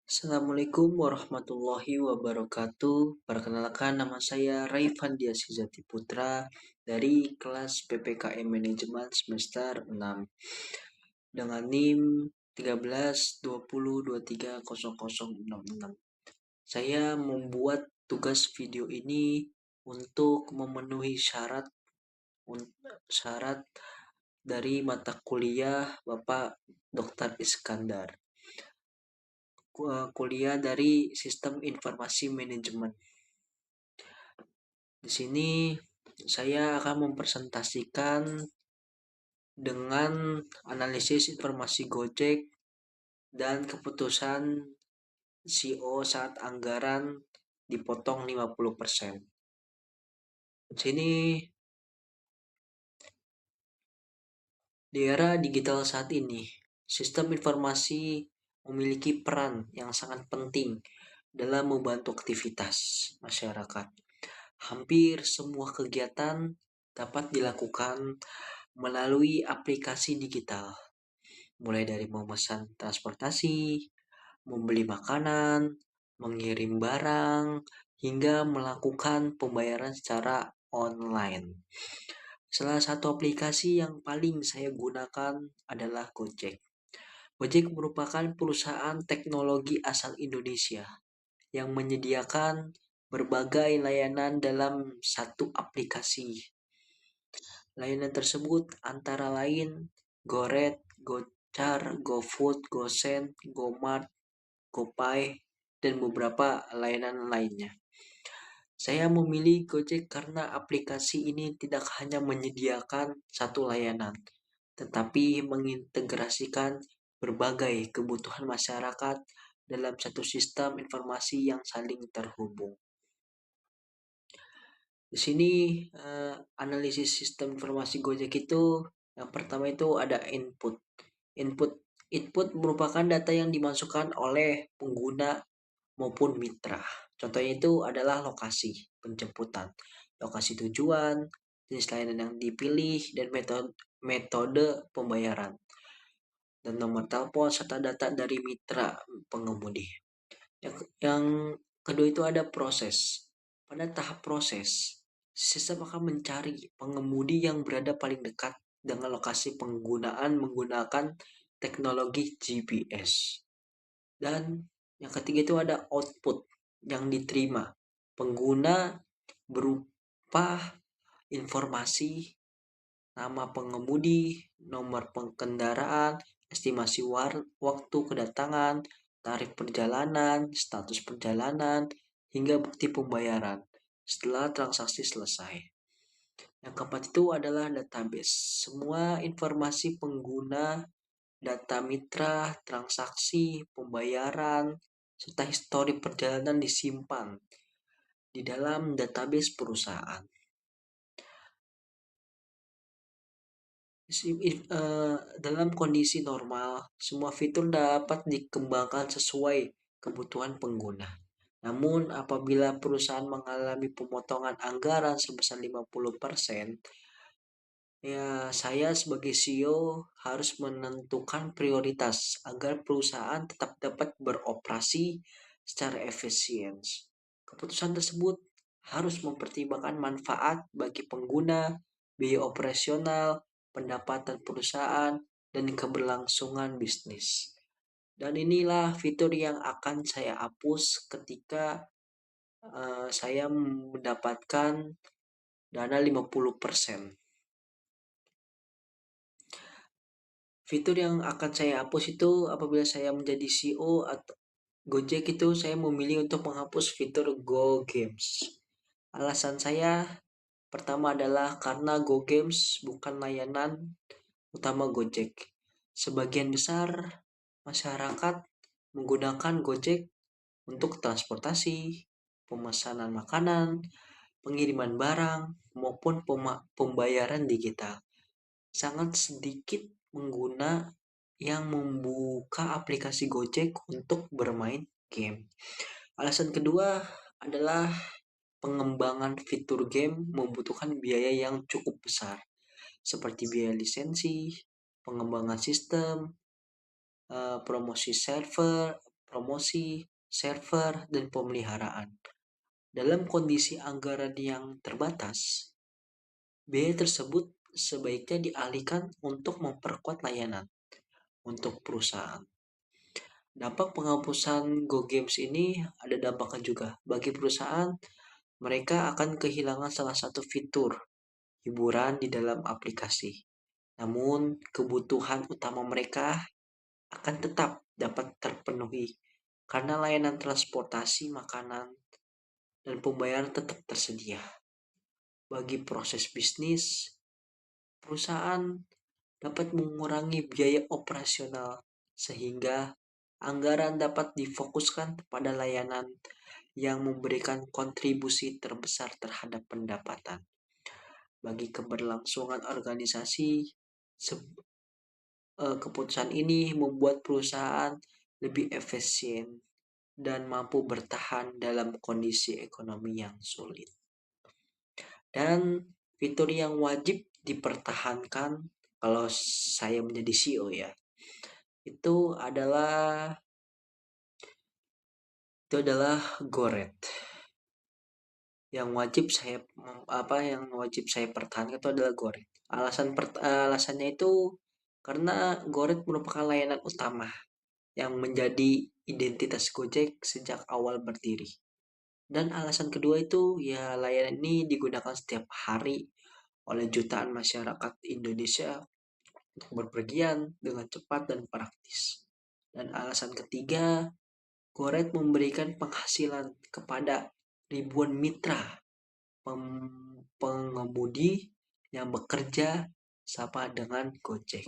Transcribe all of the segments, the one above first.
Assalamualaikum warahmatullahi wabarakatuh. Perkenalkan nama saya Raifan Diasizati Putra dari kelas PPKM Manajemen semester 6 dengan NIM 13 20 23 0066. Saya membuat tugas video ini untuk memenuhi syarat dari mata kuliah Bapak Dr. Iskandar. Kuliah dari Sistem Informasi Manajemen. Di sini saya akan mempresentasikan dengan analisis informasi Gojek dan keputusan CEO saat anggaran dipotong 50%. Di sini di era digital saat ini, sistem informasi memiliki peran yang sangat penting dalam membantu aktivitas masyarakat. Hampir semua kegiatan dapat dilakukan melalui aplikasi digital, mulai dari memesan transportasi, membeli makanan, mengirim barang, hingga melakukan pembayaran secara online. Salah satu aplikasi yang paling saya gunakan adalah Gojek. Gojek merupakan perusahaan teknologi asal Indonesia yang menyediakan berbagai layanan dalam satu aplikasi. Layanan tersebut antara lain GoRed, GoCar, GoFood, GoSend, GoMart, GoPay, dan beberapa layanan lainnya. Saya memilih Gojek karena aplikasi ini tidak hanya menyediakan satu layanan, tetapi mengintegrasikan berbagai kebutuhan masyarakat dalam satu sistem informasi yang saling terhubung. Di sini analisis sistem informasi Gojek itu yang pertama itu ada input. Input merupakan data yang dimasukkan oleh pengguna maupun mitra. Contohnya itu adalah lokasi penjemputan, lokasi tujuan, jenis layanan yang dipilih, dan metode pembayaran, dan nomor telepon serta data dari mitra pengemudi. Yang kedua itu ada proses. Pada tahap proses, sistem akan mencari pengemudi yang berada paling dekat dengan lokasi penggunaan menggunakan teknologi GPS. Dan yang ketiga itu ada output yang diterima pengguna berupa informasi nama pengemudi, nomor kendaraan, estimasi waktu kedatangan, tarif perjalanan, status perjalanan, hingga bukti pembayaran setelah transaksi selesai. Yang keempat itu adalah database. Semua informasi pengguna, data mitra, transaksi, pembayaran, serta histori perjalanan disimpan di dalam database perusahaan. Dalam kondisi normal, semua fitur dapat dikembangkan sesuai kebutuhan pengguna. Namun, apabila perusahaan mengalami pemotongan anggaran sebesar 50%, ya saya sebagai CEO harus menentukan prioritas agar perusahaan tetap dapat beroperasi secara efisien. Keputusan tersebut harus mempertimbangkan manfaat bagi pengguna, biaya operasional, pendapatan perusahaan, dan keberlangsungan bisnis. Dan inilah fitur yang akan saya hapus ketika saya mendapatkan dana 50%. Fitur yang akan saya hapus itu apabila saya menjadi CEO atau Gojek itu saya memilih untuk menghapus fitur Go Games. Alasan saya pertama adalah karena Go Games bukan layanan utama Gojek. Sebagian besar masyarakat menggunakan Gojek untuk transportasi, pemesanan makanan, pengiriman barang, maupun pembayaran digital. Sangat sedikit pengguna yang membuka aplikasi Gojek untuk bermain game. Alasan kedua adalah pengembangan fitur game membutuhkan biaya yang cukup besar, seperti biaya lisensi, pengembangan sistem, promosi server, promosi, server, dan pemeliharaan. Dalam kondisi anggaran yang terbatas, biaya tersebut sebaiknya dialihkan untuk memperkuat layanan untuk perusahaan. Dampak penghapusan Go Games ini ada dampaknya juga. Bagi perusahaan, mereka akan kehilangan salah satu fitur hiburan di dalam aplikasi. Namun, kebutuhan utama mereka akan tetap dapat terpenuhi karena layanan transportasi, makanan, dan pembayaran tetap tersedia. Bagi proses bisnis, perusahaan dapat mengurangi biaya operasional sehingga anggaran dapat difokuskan pada layanan yang memberikan kontribusi terbesar terhadap pendapatan. Bagi keberlangsungan organisasi, keputusan ini membuat perusahaan lebih efisien dan mampu bertahan dalam kondisi ekonomi yang sulit. Dan fitur yang wajib dipertahankan kalau saya menjadi CEO ya, itu adalah itu adalah Goret. Yang wajib saya pertahankan itu adalah Goret. Alasannya itu karena Goret merupakan layanan utama yang menjadi identitas Gojek sejak awal berdiri. Dan alasan kedua itu ya layanan ini digunakan setiap hari oleh jutaan masyarakat Indonesia untuk berpergian dengan cepat dan praktis. Dan alasan ketiga, Goret memberikan penghasilan kepada ribuan mitra pengemudi yang bekerja sama dengan Gojek.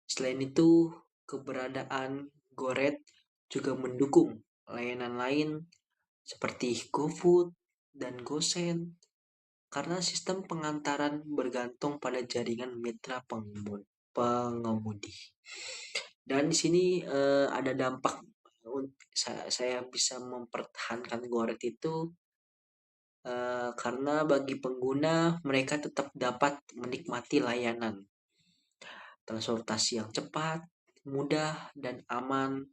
Selain itu, keberadaan Goret juga mendukung layanan lain seperti GoFood dan GoSend karena sistem pengantaran bergantung pada jaringan mitra pengemudi. Dan di sini ada dampak saya bisa mempertahankan Goret itu karena bagi pengguna mereka tetap dapat menikmati layanan transportasi yang cepat, mudah, dan aman.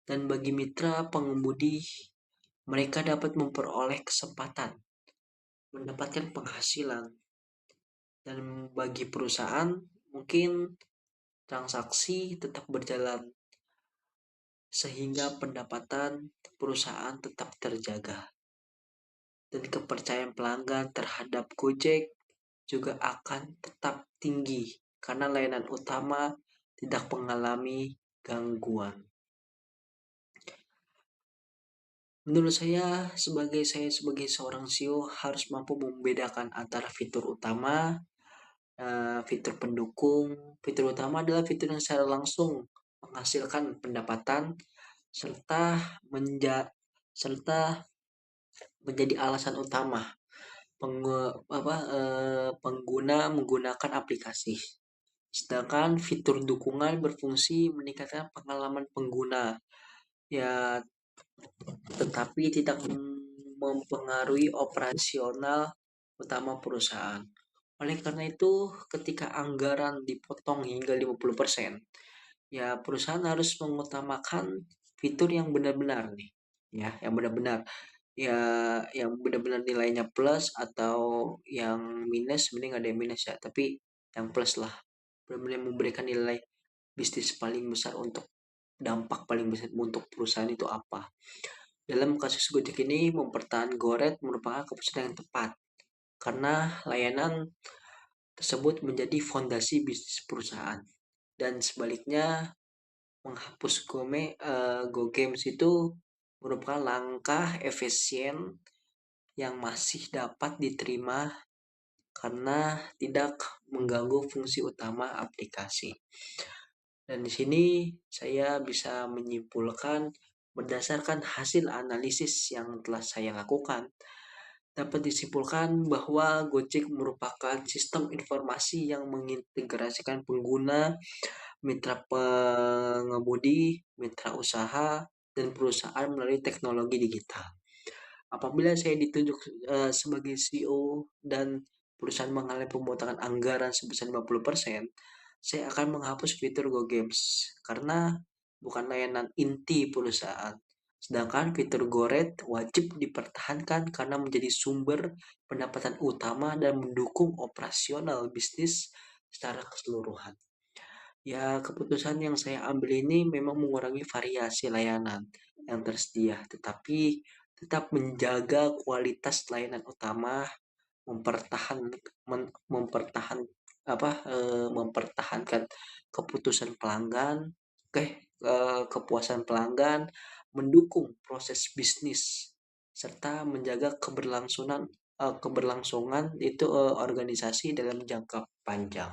Dan bagi mitra pengemudi, mereka dapat memperoleh kesempatan mendapatkan penghasilan. Dan bagi perusahaan, mungkin transaksi tetap berjalan sehingga pendapatan perusahaan tetap terjaga. Dan kepercayaan pelanggan terhadap Gojek juga akan tetap tinggi karena layanan utama tidak mengalami gangguan. Menurut saya sebagai seorang CEO harus mampu membedakan antara fitur utama, fitur pendukung. Fitur utama adalah fitur yang secara langsung menghasilkan pendapatan serta serta menjadi alasan utama pengguna menggunakan aplikasi. Sedangkan fitur dukungan berfungsi meningkatkan pengalaman pengguna, ya, tetapi tidak mempengaruhi operasional utama perusahaan. Oleh karena itu, ketika anggaran dipotong hingga 50%, ya perusahaan harus mengutamakan fitur yang benar-benar nih, ya, yang benar-benar nilainya plus atau yang minus, mending ada yang minus ya, tapi yang plus lah, benar-benar memberikan nilai bisnis paling besar untuk dampak paling besar untuk perusahaan itu apa. Dalam kasus Gojek ini, mempertahankan Goret merupakan keputusan yang tepat karena layanan tersebut menjadi fondasi bisnis perusahaan. Dan sebaliknya, menghapus Go Games itu merupakan langkah efisien yang masih dapat diterima karena tidak mengganggu fungsi utama aplikasi. Dan di sini saya bisa menyimpulkan berdasarkan hasil analisis yang telah saya lakukan, dapat disimpulkan bahwa Gojek merupakan sistem informasi yang mengintegrasikan pengguna, mitra pengemudi, mitra usaha, dan perusahaan melalui teknologi digital. Apabila saya ditunjuk sebagai CEO dan perusahaan mengalami pemotongan anggaran sebesar 50%, saya akan menghapus fitur Go Games karena bukan layanan inti perusahaan. Sedangkan fitur GoRed wajib dipertahankan karena menjadi sumber pendapatan utama dan mendukung operasional bisnis secara keseluruhan. Ya, keputusan yang saya ambil ini memang mengurangi variasi layanan yang tersedia, tetapi tetap menjaga kualitas layanan utama, mempertahan mempertahan mempertahankan keputusan pelanggan, kepuasan pelanggan, mendukung proses bisnis serta menjaga keberlangsungan itu organisasi dalam jangka panjang.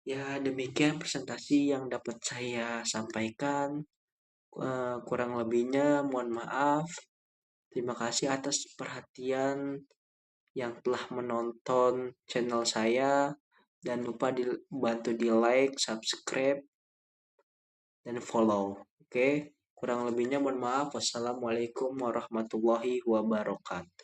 Ya, demikian presentasi yang dapat saya sampaikan. Kurang lebihnya mohon maaf. Terima kasih atas perhatian yang telah menonton channel saya. Dan lupa dibantu di like, subscribe, dan follow. Oke, kurang lebihnya mohon maaf. Wassalamualaikum warahmatullahi wabarakatuh.